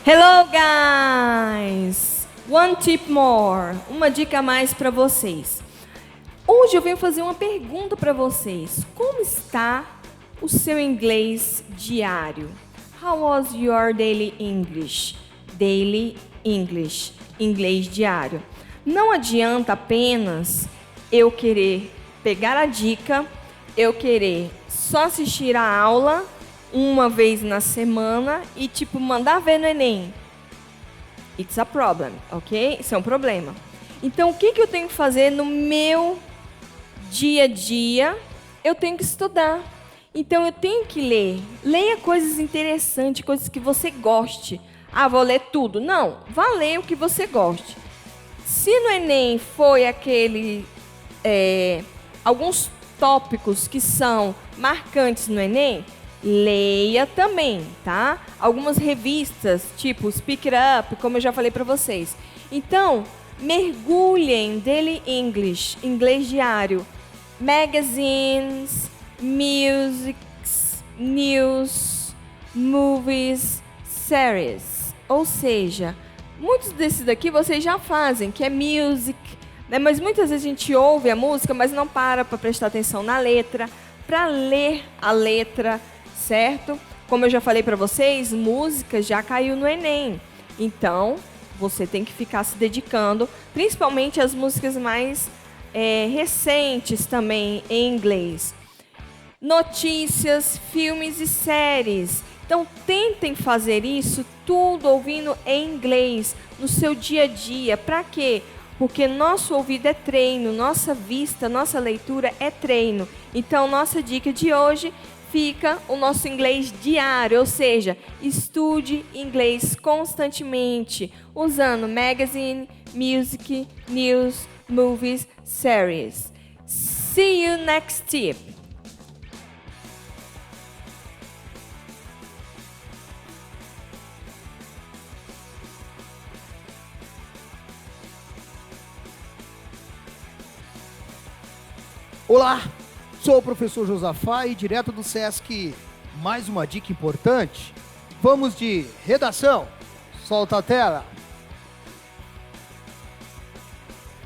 Hello, guys! One tip more. Uma dica a mais para vocês. Hoje eu venho fazer uma pergunta para vocês. Como está o seu inglês diário? How was your daily English? Daily English. Inglês diário. Não adianta apenas eu querer pegar a dica, eu querer só assistir a aula uma vez na semana e, mandar ver no Enem. It's a problem, ok? Isso é um problema. Então, o que eu tenho que fazer no meu dia a dia? Eu tenho que estudar. Então, eu tenho que ler. Leia coisas interessantes, coisas que você goste. Ah, vou ler tudo. Não, vá ler o que você goste. Se no Enem foi alguns tópicos que são marcantes no Enem, leia também, tá? Algumas revistas, tipo Speak It Up, como eu já falei para vocês. Então, mergulhem Daily English, inglês diário, magazines, musics, news, movies, series. Ou seja, muitos desses daqui vocês já fazem, que é music, né? Mas muitas vezes a gente ouve a música, mas não para prestar atenção na letra, para ler a letra, certo? Como eu já falei para vocês, música já caiu no Enem. Então, você tem que ficar se dedicando, principalmente às músicas mais recentes também em inglês. Notícias, filmes e séries. Então, tentem fazer isso tudo ouvindo em inglês no seu dia a dia. Para quê? Porque nosso ouvido é treino, nossa vista, nossa leitura é treino. Então, nossa dica de hoje fica o nosso inglês diário, ou seja, estude inglês constantemente, usando magazine, music, news, movies, series. See you next tip. Olá, sou o professor Josafá e direto do SESC, mais uma dica importante. Vamos de redação. Solta a tela.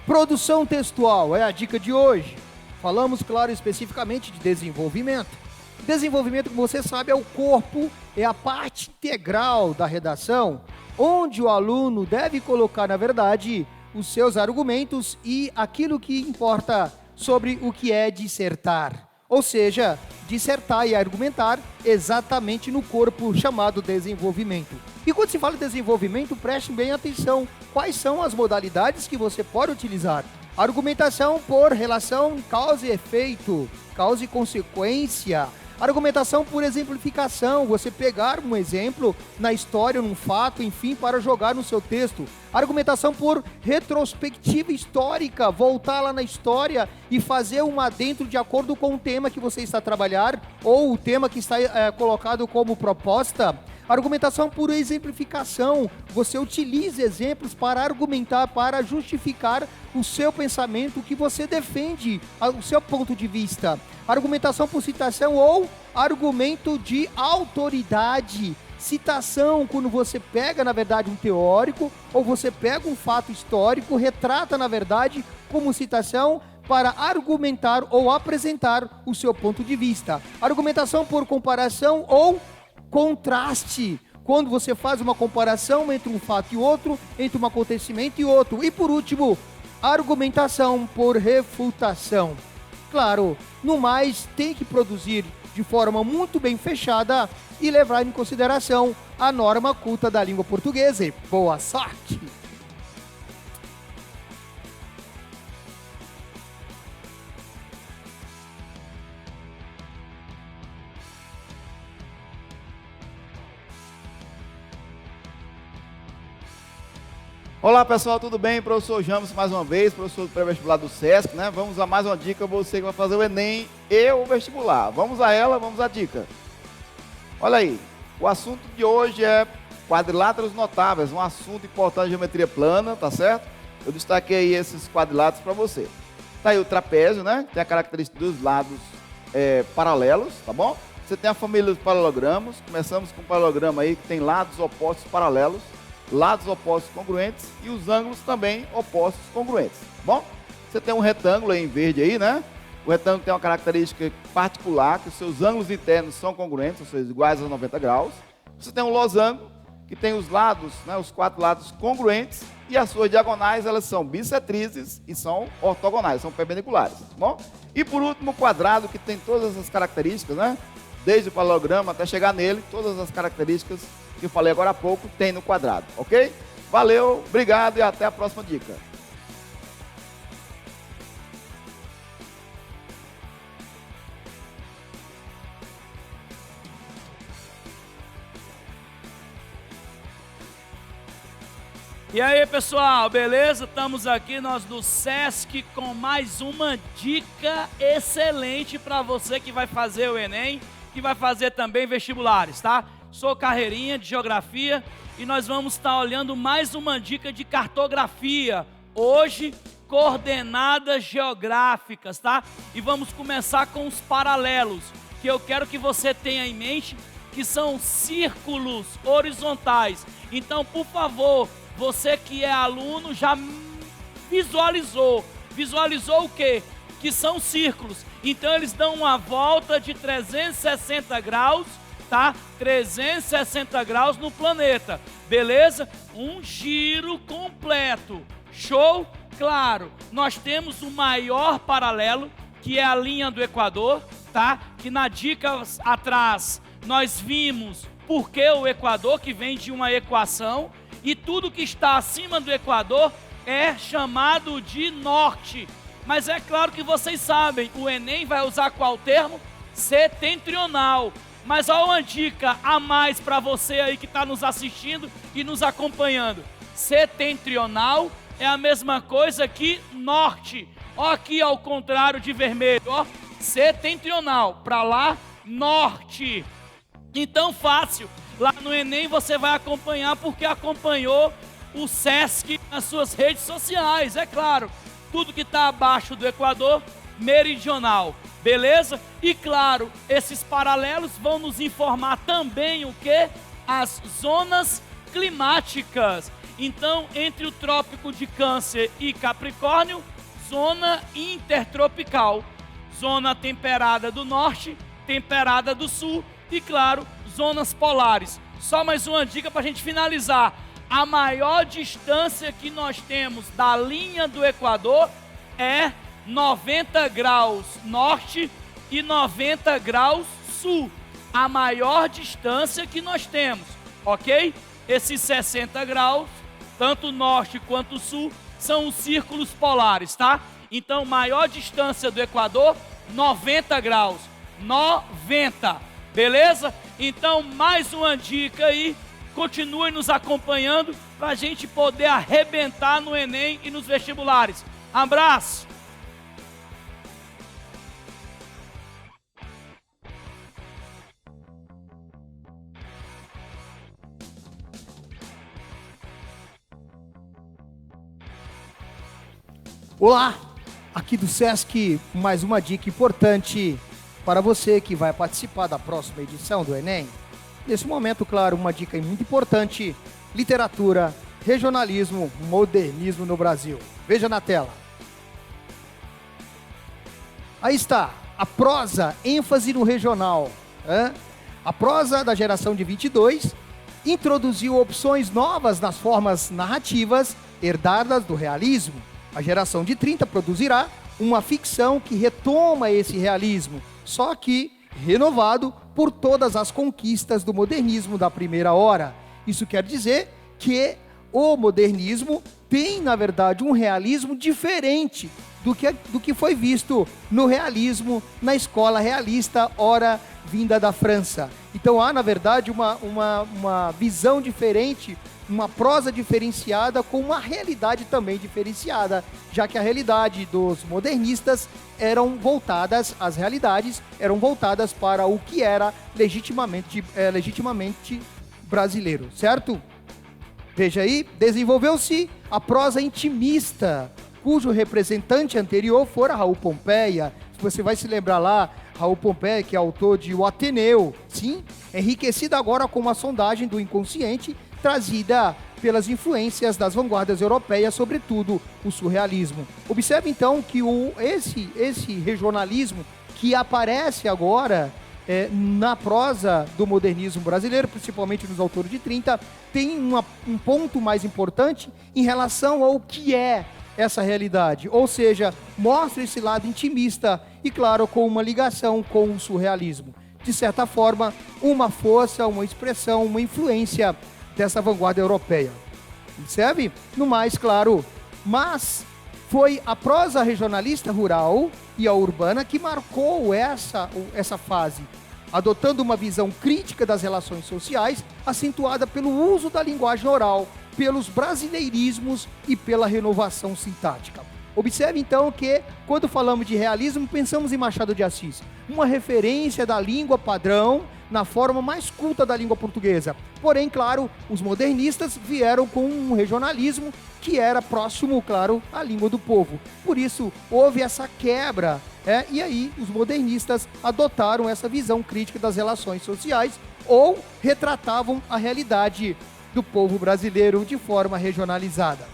Produção textual é a dica de hoje. Falamos, claro, especificamente de desenvolvimento. Desenvolvimento, como você sabe, é o corpo, é a parte integral da redação, onde o aluno deve colocar, na verdade, os seus argumentos e aquilo que importa sobre o que é dissertar, ou seja, dissertar e argumentar exatamente no corpo chamado desenvolvimento. E quando se fala de desenvolvimento, preste bem atenção, quais são as modalidades que você pode utilizar. Argumentação por relação causa e efeito, causa e consequência. Argumentação por exemplificação, você pegar um exemplo na história, num fato, enfim, para jogar no seu texto. Argumentação por retrospectiva histórica, voltar lá na história e fazer um adentro de acordo com o tema que você está a trabalhar ou o tema que está colocado como proposta. Argumentação por exemplificação, você utiliza exemplos para argumentar, para justificar o seu pensamento, o que você defende, o seu ponto de vista. Argumentação por citação ou argumento de autoridade. Citação, quando você pega, na verdade, um teórico, ou você pega um fato histórico, retrata, na verdade, como citação, para argumentar ou apresentar o seu ponto de vista. Argumentação por comparação ou contraste, quando você faz uma comparação entre um fato e outro, entre um acontecimento e outro. E por último, argumentação por refutação. Claro, no mais, tem que produzir de forma muito bem fechada e levar em consideração a norma culta da língua portuguesa. E boa sorte! Olá pessoal, tudo bem? Professor James mais uma vez, professor do pré-vestibular do SESC, né? Vamos a mais uma dica, você que vai fazer o Enem e o vestibular. Vamos a ela, vamos à dica. Olha aí, o assunto de hoje é quadriláteros notáveis, um assunto importante de geometria plana, tá certo? Eu destaquei aí esses quadriláteros para você. Tá aí o trapézio, né? Tem a característica dos lados paralelos, tá bom? Você tem a família dos paralelogramos. Começamos com um paralelogramo aí que tem lados opostos paralelos, lados opostos congruentes e os ângulos também opostos congruentes. Bom, você tem um retângulo aí em verde aí, né? O retângulo tem uma característica particular, que os seus ângulos internos são congruentes, ou seja, iguais a 90 graus. Você tem um losango, que tem os lados, né, os 4 lados congruentes, e as suas diagonais, elas são bissetrizes e são ortogonais, são perpendiculares. Bom? E por último, o quadrado, que tem todas essas características, né? Desde o paralelogramo até chegar nele, todas as características que eu falei agora há pouco, tem no quadrado, ok? Valeu, obrigado e até a próxima dica. E aí, pessoal, beleza? Estamos aqui, nós do SESC, com mais uma dica excelente para você que vai fazer o Enem, que vai fazer também vestibulares, tá? Sou carreirinha de geografia e nós vamos estar olhando mais uma dica de cartografia. Hoje, coordenadas geográficas, tá? E vamos começar com os paralelos, que eu quero que você tenha em mente que são círculos horizontais. Então, por favor, você que é aluno já visualizou o quê? Que são círculos. Então eles dão uma volta de 360 graus, tá? 360 graus no planeta, beleza? Um giro completo, show? Claro, nós temos o maior paralelo, que é a linha do Equador, tá? Que na dica atrás nós vimos por que o Equador, que vem de uma equação, e tudo que está acima do Equador é chamado de norte. Mas é claro que vocês sabem, o Enem vai usar qual termo? Setentrional. Mas olha uma dica a mais para você aí que está nos assistindo e nos acompanhando. Setentrional é a mesma coisa que norte. Ó, aqui ao contrário de vermelho, ó, setentrional, para lá, norte. Então fácil. Lá no Enem você vai acompanhar porque acompanhou o SESC nas suas redes sociais, é claro. Tudo que está abaixo do Equador, meridional, beleza? E claro, esses paralelos vão nos informar também o quê? As zonas climáticas. Então, entre o Trópico de Câncer e Capricórnio, zona intertropical. Zona temperada do norte, temperada do sul e, claro, zonas polares. Só mais uma dica para a gente finalizar. A maior distância que nós temos da linha do Equador é 90 graus norte e 90 graus sul. A maior distância que nós temos, ok? Esses 60 graus, tanto norte quanto sul, são os círculos polares, tá? Então, maior distância do Equador, 90 graus. 90, beleza? Então, mais uma dica aí, continue nos acompanhando para a gente poder arrebentar no Enem e nos vestibulares. Abraço! Olá, aqui do SESC, mais uma dica importante para você que vai participar da próxima edição do Enem. Nesse momento, claro, uma dica muito importante: literatura, regionalismo, modernismo no Brasil. Veja na tela. Aí está, a prosa, ênfase no regional. A prosa da geração de 22 introduziu opções novas nas formas narrativas herdadas do realismo. A geração de 30 produzirá uma ficção que retoma esse realismo, só que renovado por todas as conquistas do modernismo da primeira hora. Isso quer dizer que o modernismo tem, na verdade, um realismo diferente do que foi visto no realismo, na escola realista, ora vinda da França. Então há, na verdade, uma visão diferente, uma prosa diferenciada com uma realidade também diferenciada, já que a realidade dos modernistas as realidades eram voltadas para o que era legitimamente brasileiro, certo? Veja aí, desenvolveu-se a prosa intimista, cujo representante anterior fora Raul Pompeia. Você vai se lembrar lá, Raul Pompei, que é autor de O Ateneu, sim, enriquecida agora com uma sondagem do inconsciente trazida pelas influências das vanguardas europeias, sobretudo o surrealismo. Observe então que esse regionalismo que aparece agora na prosa do modernismo brasileiro, principalmente nos autores de 30, tem um ponto mais importante em relação ao que é essa realidade, ou seja, mostra esse lado intimista e, claro, com uma ligação com o surrealismo. De certa forma, uma força, uma expressão, uma influência dessa vanguarda europeia. Percebe? No mais, claro, mas foi a prosa regionalista rural e a urbana que marcou essa fase, adotando uma visão crítica das relações sociais, acentuada pelo uso da linguagem oral, pelos brasileirismos e pela renovação sintática. Observe então que, quando falamos de realismo, pensamos em Machado de Assis, uma referência da língua padrão na forma mais culta da língua portuguesa. Porém, claro, os modernistas vieram com um regionalismo que era próximo, claro, à língua do povo. Por isso, houve essa quebra, e aí os modernistas adotaram essa visão crítica das relações sociais ou retratavam a realidade do povo brasileiro de forma regionalizada.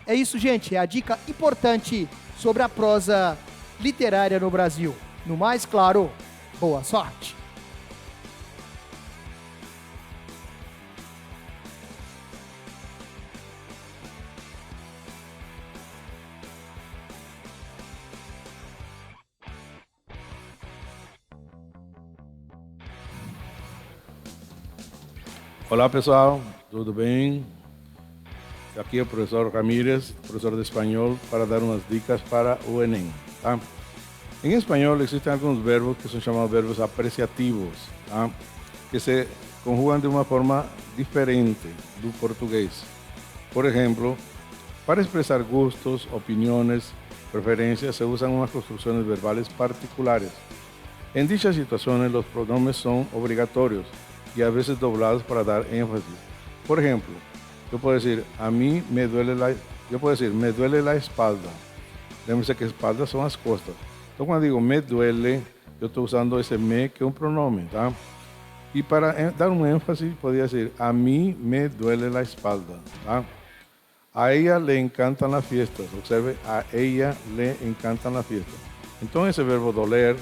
É isso, gente, é a dica importante sobre a prosa literária no Brasil. No mais, claro, boa sorte! Olá pessoal, tudo bem? Aqui é o professor Ramírez, professor de espanhol, para dar umas dicas para o Enem. Tá? Em espanhol existem alguns verbos que são chamados verbos apreciativos, tá? Que se conjugam de uma forma diferente do português. Por exemplo, para expresar gustos, opiniones, preferencias, se usan unas construcciones verbales particulares. En dichas situaciones, los pronombres son obligatorios y a veces doblados para dar énfasis. Por ejemplo, yo puedo decir, me duele la espalda. Lembra-se que espalda son las costas. Entonces cuando digo me duele, yo estoy usando ese me que es un pronombre, ¿tá? Y para dar un énfasis, podría decir, a mí me duele la espalda, ¿tá? A ella le encantan las fiestas. Observe, a ella le encantan las fiestas. Entonces el verbo doler,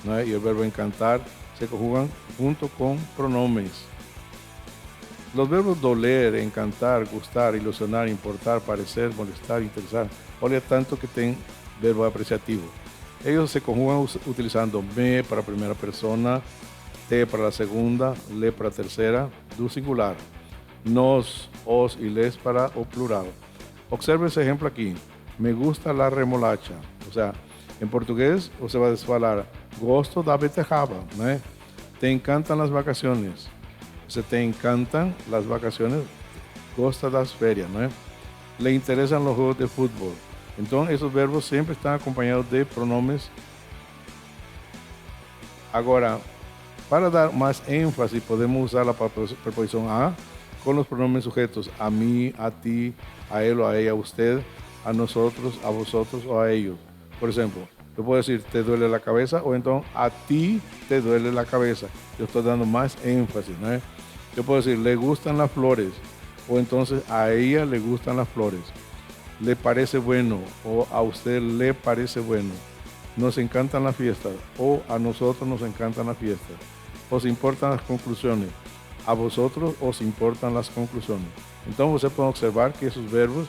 ¿no? Y el verbo encantar se conjugan junto con pronombres. Los verbos doler, encantar, gustar, ilusionar, importar, parecer, molestar, interesar, olha tanto que tienen verbo apreciativo. Ellos se conjugan utilizando me para primera persona, te para la segunda, le para tercera, do singular, nos, os y les para o plural. Observe ese ejemplo aquí. Me gusta la remolacha. O sea, en portugués você vai falar gosto da beterraba, né? Te encantan las vacaciones. Você te encantan las vacaciones, gosta das férias, né? Le interesan los juegos de fútbol. Entonces, esos verbos siempre están acompañados de pronombres. Agora, para dar más énfasis, podemos usar la preposición a con los pronombres sujetos a mí, a ti, a él o a ella, a usted, a nosotros, a vosotros o a ellos. Por ejemplo, yo puedo decir, ¿te duele la cabeza? O entonces, a ti te duele la cabeza. Yo estoy dando más énfasis, ¿no? Yo puedo decir, le gustan las flores. O entonces, a ella le gustan las flores. Le parece bueno. O a usted le parece bueno. Nos encantan las fiestas. O a nosotros nos encantan las fiestas. Os importan las conclusiones. A vosotros os importan las conclusiones. Entonces, ustedes pueden observar que esos verbos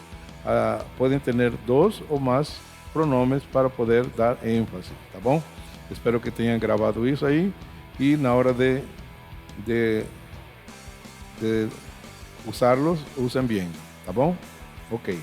pueden tener dos o más pronombres para poder dar énfasis, ¿tá bom? Espero que tenham gravado isso aí e na hora de usá-los, usem bem, tá bom? Ok.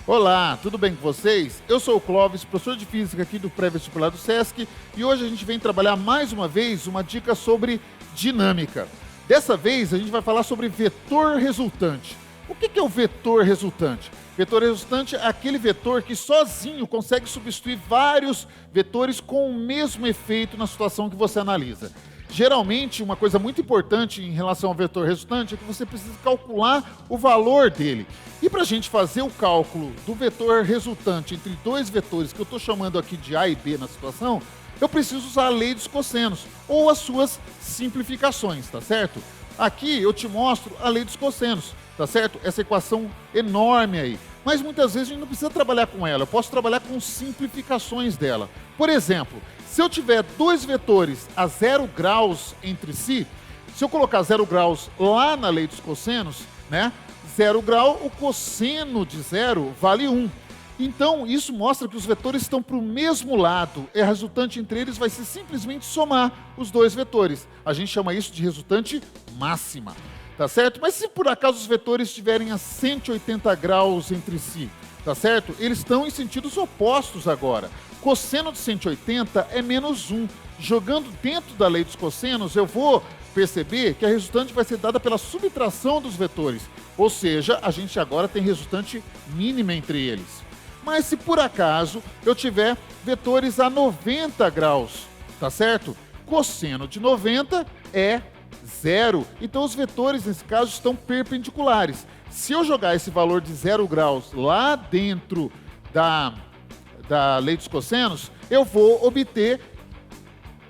Olá, tudo bem com vocês? Eu sou o Clóvis, professor de Física aqui do pré-vestibular do SESC, e hoje a gente vem trabalhar mais uma vez uma dica sobre dinâmica. Dessa vez a gente vai falar sobre vetor resultante. O que é o vetor resultante? Vetor resultante é aquele vetor que sozinho consegue substituir vários vetores com o mesmo efeito na situação que você analisa. Geralmente, uma coisa muito importante em relação ao vetor resultante é que você precisa calcular o valor dele. E para a gente fazer o cálculo do vetor resultante entre dois vetores, que eu estou chamando aqui de A e B na situação, eu preciso usar a lei dos cossenos, ou as suas simplificações, tá certo? Aqui eu te mostro a lei dos cossenos, tá certo? Essa equação enorme aí. Mas muitas vezes a gente não precisa trabalhar com ela, eu posso trabalhar com simplificações dela. Por exemplo, se eu tiver dois vetores a 0 graus entre si, se eu colocar 0 graus lá na lei dos cossenos, né? 0 grau, o cosseno de 0 vale 1. Então, isso mostra que os vetores estão para o mesmo lado. E a resultante entre eles vai ser simplesmente somar os dois vetores. A gente chama isso de resultante máxima. Tá certo? Mas se por acaso os vetores estiverem a 180 graus entre si, tá certo? Eles estão em sentidos opostos agora. Cosseno de 180 é menos 1. Jogando dentro da lei dos cossenos, eu vou perceber que a resultante vai ser dada pela subtração dos vetores. Ou seja, a gente agora tem resultante mínima entre eles. Mas se por acaso eu tiver vetores a 90 graus, tá certo? Cosseno de 90 é 0. Então os vetores, nesse caso, estão perpendiculares. Se eu jogar esse valor de 0 graus lá dentro da lei dos cossenos, eu vou obter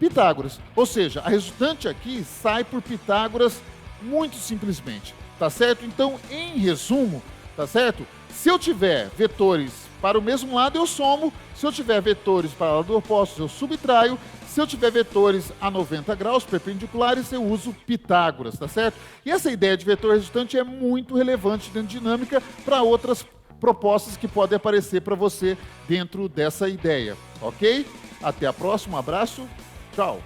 Pitágoras. Ou seja, a resultante aqui sai por Pitágoras muito simplesmente, tá certo? Então, em resumo, tá certo? Se eu tiver vetores para o mesmo lado, eu somo. Se eu tiver vetores para o lado oposto, eu subtraio. Se eu tiver vetores a 90 graus perpendiculares, eu uso Pitágoras, tá certo? E essa ideia de vetor resultante é muito relevante dentro de dinâmica para outras propostas que podem aparecer para você dentro dessa ideia, ok? Até a próxima, um abraço, tchau!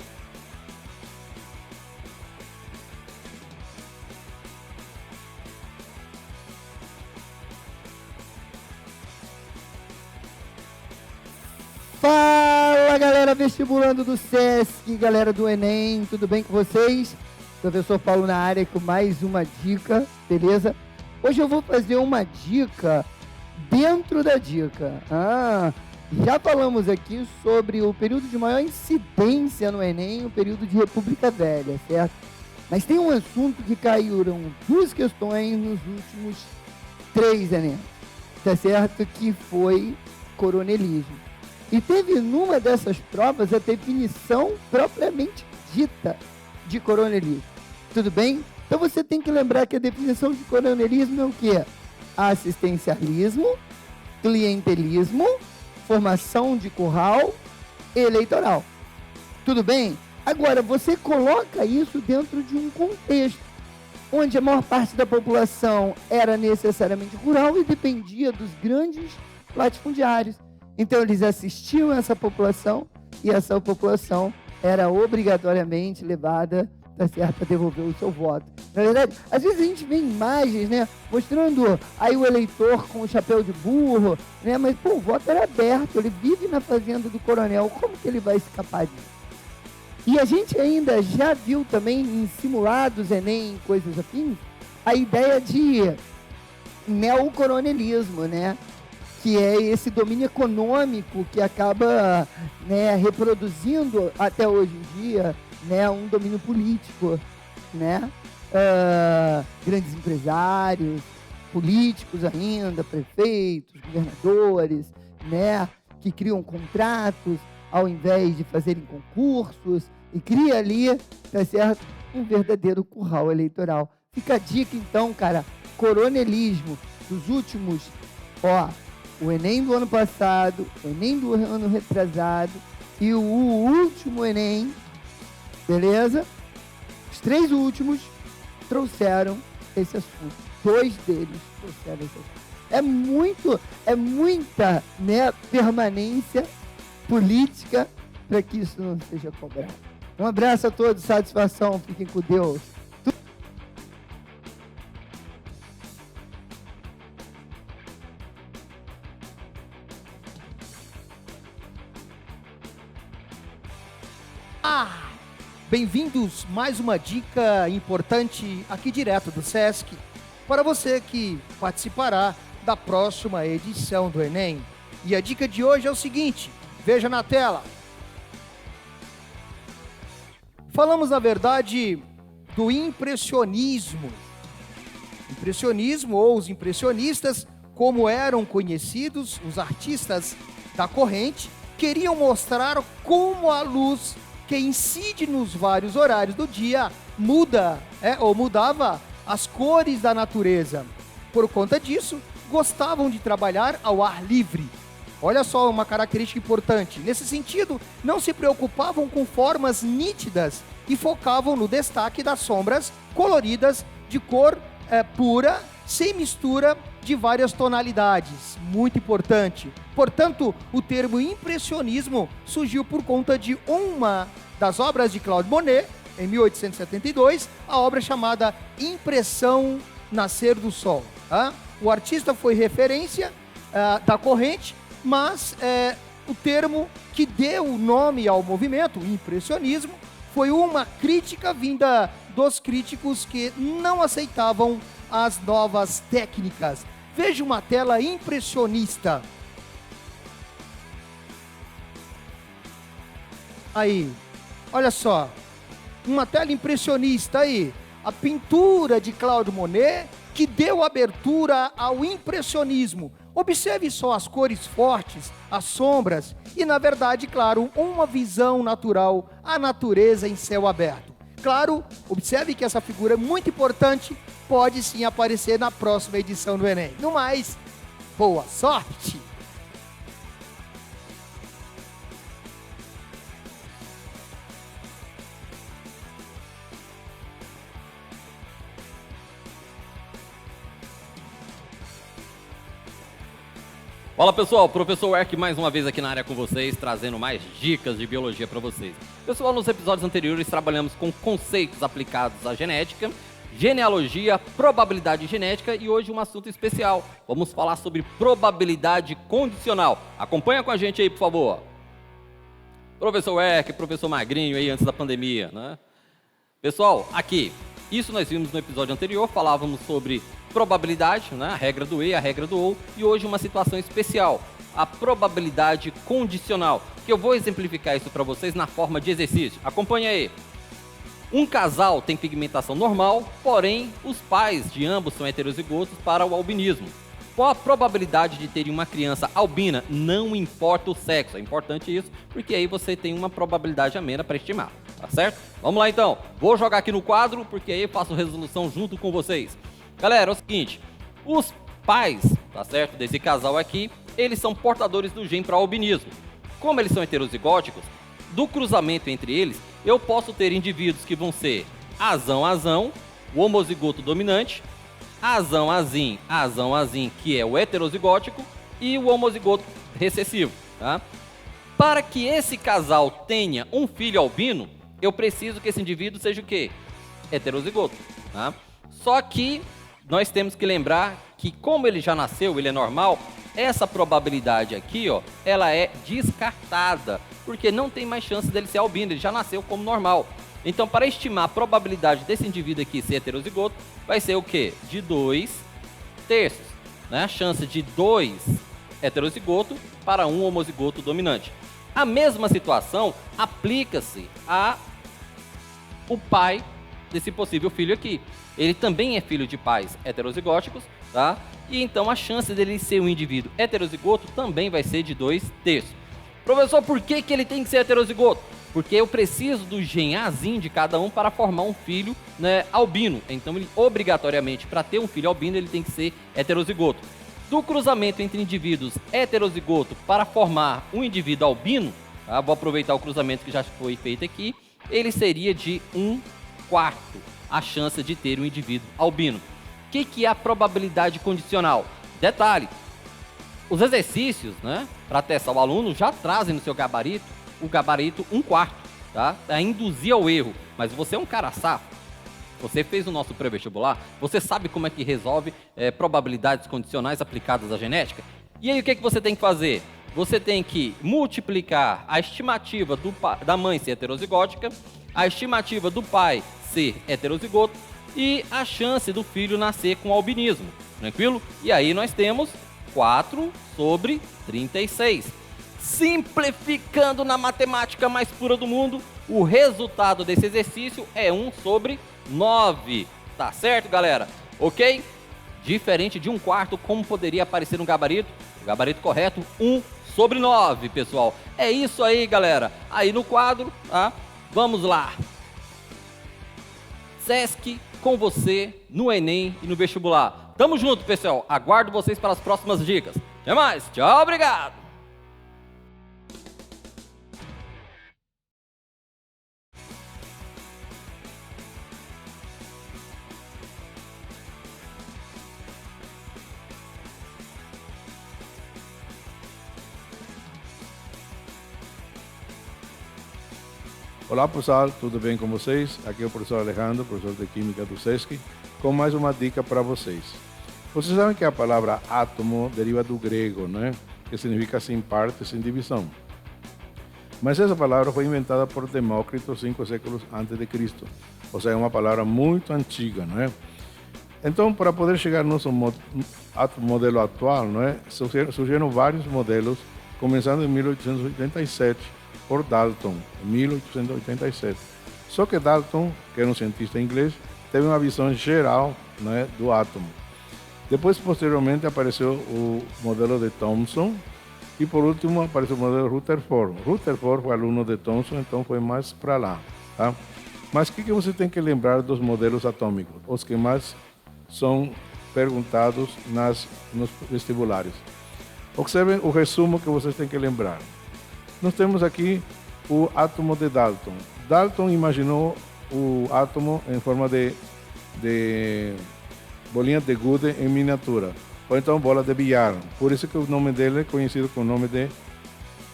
Fala, galera vestibulando do SESC, galera do Enem, tudo bem com vocês? Professor Paulo na área com mais uma dica, beleza? Hoje eu vou fazer uma dica dentro da dica. Já falamos aqui sobre o período de maior incidência no Enem, o período de República Velha, certo? Mas tem um assunto que caíram 2 questões nos últimos 3 Enem, tá certo? Que foi coronelismo. E teve numa dessas provas a definição propriamente dita de coronelismo. Tudo bem? Então você tem que lembrar que a definição de coronelismo é o quê? Assistencialismo, clientelismo, formação de curral, eleitoral. Tudo bem? Agora, você coloca isso dentro de um contexto onde a maior parte da população era necessariamente rural e dependia dos grandes latifundiários. Então, eles assistiam essa população e essa população era obrigatoriamente levada, tá certo, a devolver o seu voto. Na verdade, às vezes a gente vê imagens, né, mostrando aí o eleitor com o chapéu de burro, né, mas, pô, o voto era aberto, ele vive na fazenda do coronel, como que ele vai escapar disso? E a gente ainda já viu também em simulados, Enem, coisas afins, a ideia de neocoronelismo, né? Que é esse domínio econômico que acaba, né, reproduzindo até hoje em dia, né, um domínio político, né? Grandes empresários, políticos ainda, prefeitos, governadores, né, que criam contratos ao invés de fazerem concursos e cria ali, tá certo, um verdadeiro curral eleitoral. Fica a dica então, cara, coronelismo dos últimos, o Enem do ano passado, o Enem do ano retrasado e o último Enem, beleza? Os 3 últimos trouxeram esse assunto. 2 deles trouxeram esse assunto. É muita, né, permanência política para que isso não seja cobrado. Um abraço a todos, satisfação, fiquem com Deus. Bem-vindos, mais uma dica importante aqui direto do SESC. para você que participará da próxima edição do Enem. E a dica de hoje é o seguinte, veja na tela. Falamos, na verdade, do impressionismo. Impressionismo, ou os impressionistas, como eram conhecidos, os artistas da corrente, queriam mostrar como a luz que incide nos vários horários do dia mudava as cores da natureza. Por conta disso, gostavam de trabalhar ao ar livre. Olha só uma característica importante. Nesse sentido, não se preocupavam com formas nítidas e focavam no destaque das sombras coloridas de cor pura, sem mistura de várias tonalidades. Muito importante. Portanto, o termo impressionismo surgiu por conta de uma das obras de Claude Monet, em 1872, a obra chamada Impressão Nascer do Sol. O artista foi referência da corrente, mas o termo que deu o nome ao movimento, o impressionismo, foi uma crítica vinda dos críticos que não aceitavam as novas técnicas. Veja uma tela impressionista. Aí, olha só, uma tela impressionista aí. A pintura de Claude Monet que deu abertura ao impressionismo. Observe só as cores fortes, as sombras e, na verdade, claro, uma visão natural, a natureza em céu aberto. Claro, observe que essa figura é muito importante, pode sim aparecer na próxima edição do Enem. No mais, boa sorte! Fala pessoal, professor Erk mais uma vez aqui na área com vocês, trazendo mais dicas de biologia para vocês. Pessoal, nos episódios anteriores trabalhamos com conceitos aplicados à genética, genealogia, probabilidade genética e hoje um assunto especial. Vamos falar sobre probabilidade condicional. Acompanha com a gente aí, por favor. Professor Erk, professor Magrinho aí antes da pandemia, né? Pessoal, aqui, isso nós vimos no episódio anterior, falávamos sobre probabilidade, né? A regra do E, a regra do OU, e hoje uma situação especial, a probabilidade condicional, que eu vou exemplificar isso para vocês na forma de exercício. Acompanha aí. Um casal tem pigmentação normal, porém os pais de ambos são heterozigotos para o albinismo. Qual a probabilidade de terem uma criança albina? Não importa o sexo, é importante isso, porque aí você tem uma probabilidade amena para estimar, tá certo? Vamos lá então, vou jogar aqui no quadro, porque aí eu faço resolução junto com vocês. Galera, é o seguinte, os pais, tá certo, desse casal aqui, eles são portadores do gene para albinismo. Como eles são heterozigóticos, do cruzamento entre eles, eu posso ter indivíduos que vão ser azão-azão, o homozigoto dominante, azão-azim, que é o heterozigótico, e o homozigoto recessivo, tá? Para que esse casal tenha um filho albino, eu preciso que esse indivíduo seja o quê? Heterozigoto, tá? Só que nós temos que lembrar que como ele já nasceu, ele é normal, essa probabilidade aqui, ó, ela é descartada, porque não tem mais chance dele ser albino, ele já nasceu como normal. Então, para estimar a probabilidade desse indivíduo aqui ser heterozigoto, vai ser o quê? De 2/3, né? A chance de 2 heterozigoto para um homozigoto dominante. A mesma situação aplica-se ao pai desse possível filho aqui. Ele também é filho de pais heterozigóticos, tá? E então a chance dele ser um indivíduo heterozigoto também vai ser de 2/3. Professor, por que ele tem que ser heterozigoto? Porque eu preciso do gene Azinho de cada um para formar um filho, né, albino. Então, ele, obrigatoriamente, para ter um filho albino, ele tem que ser heterozigoto. Do cruzamento entre indivíduos heterozigoto para formar um indivíduo albino, tá? Vou aproveitar o cruzamento que já foi feito aqui, ele seria de 1/4 a chance de ter um indivíduo albino. O que é a probabilidade condicional? Detalhe, os exercícios, né, para testar o aluno já trazem no seu gabarito o gabarito 1/4, tá? A induzir ao erro. Mas você é um cara safo, você fez o nosso pré-vestibular, você sabe como é que resolve probabilidades condicionais aplicadas à genética? E aí o que você tem que fazer? Você tem que multiplicar a estimativa da mãe ser heterozigótica, a estimativa do pai ser heterozigoto, e a chance do filho nascer com albinismo. Tranquilo? E aí nós temos 4/36. Simplificando na matemática mais pura do mundo, o resultado desse exercício é 1/9. Tá certo, galera? Ok? Diferente de 1/4, como poderia aparecer no gabarito? O gabarito correto, 1/9, pessoal. É isso aí, galera. Aí no quadro, tá? Vamos lá. Sesc com você no Enem e no vestibular. Tamo junto, pessoal. Aguardo vocês para as próximas dicas. Até mais. Tchau, obrigado. Olá pessoal, tudo bem com vocês? Aqui é o professor Alejandro, professor de Química do SESC, com mais uma dica para vocês. Vocês sabem que a palavra átomo deriva do grego, né? Que significa sem parte, sem divisão. Mas essa palavra foi inventada por Demócrito 5 séculos antes de Cristo. Ou seja, é uma palavra muito antiga, não é? Então, para poder chegar ao nosso modelo atual, não é? Surgiram vários modelos, começando em 1887, por Dalton, em 1887. Só que Dalton, que era um cientista inglês, teve uma visão geral, né, do átomo. Depois, posteriormente, apareceu o modelo de Thomson e, por último, apareceu o modelo Rutherford. Rutherford foi aluno de Thomson, então foi mais para lá, tá? Mas o que você tem que lembrar dos modelos atômicos? Os que mais são perguntados nos vestibulares. Observem o resumo que vocês têm que lembrar. Nós temos aqui o átomo de Dalton. Dalton imaginou o átomo em forma de bolinha de gude em miniatura, ou então bola de bilhar. Por isso que o nome dele é conhecido com o nome de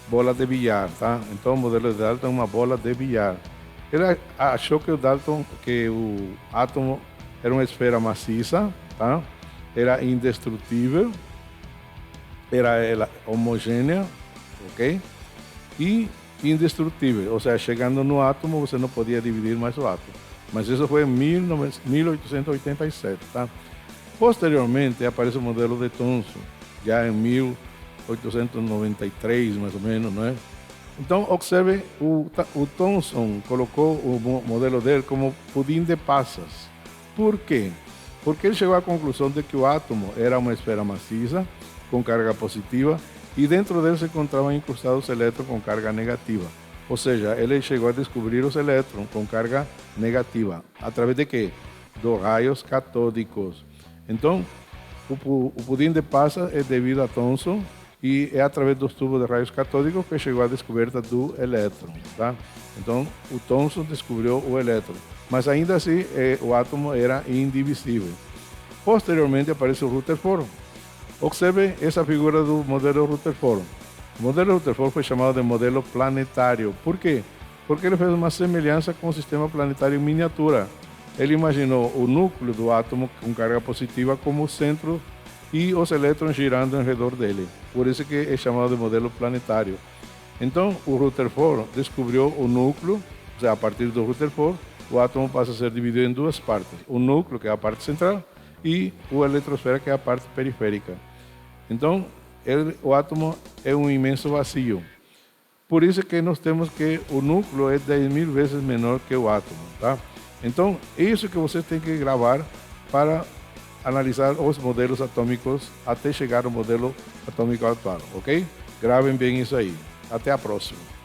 bola de bilhar, tá? Então o modelo de Dalton é uma bola de bilhar. Ele achou que o átomo era uma esfera maciça, tá? Era indestrutível, era homogênea, ok? E indestrutível, ou seja, chegando no átomo você não podia dividir mais o átomo. Mas isso foi em 1887, tá? Posteriormente aparece o modelo de Thomson, já em 1893, mais ou menos, não é? Então, observe, o Thomson colocou o modelo dele como pudim de passas. Por quê? Porque ele chegou à conclusão de que o átomo era uma esfera maciça, com carga positiva, e dentro dele se encontravam incrustados elétrons com carga negativa. Ou seja, ele chegou a descobrir os elétrons com carga negativa. Através de quê? Dos raios catódicos. Então, o pudim de passas é devido a Thomson e é através dos tubos de raios catódicos que chegou à descoberta do elétron, tá? Então, o Thomson descobriu o elétron, mas ainda assim o átomo era indivisível. Posteriormente aparece o Rutherford. Observe essa figura do modelo Rutherford. O modelo Rutherford foi chamado de modelo planetário. Por quê? Porque ele fez uma semelhança com o sistema planetário em miniatura. Ele imaginou o núcleo do átomo com carga positiva como o centro e os elétrons girando ao redor dele. Por isso que é chamado de modelo planetário. Então, o Rutherford descobriu o núcleo, ou seja, a partir do Rutherford, o átomo passa a ser dividido em duas partes. O núcleo, que é a parte central, e a eletrosfera, que é a parte periférica. Então, o átomo é um imenso vazio. Por isso que nós temos que o núcleo é 10.000 vezes menor que o átomo, tá? Então, é isso que você tem que gravar para analisar os modelos atômicos até chegar ao modelo atômico atual, ok? Gravem bem isso aí. Até a próxima.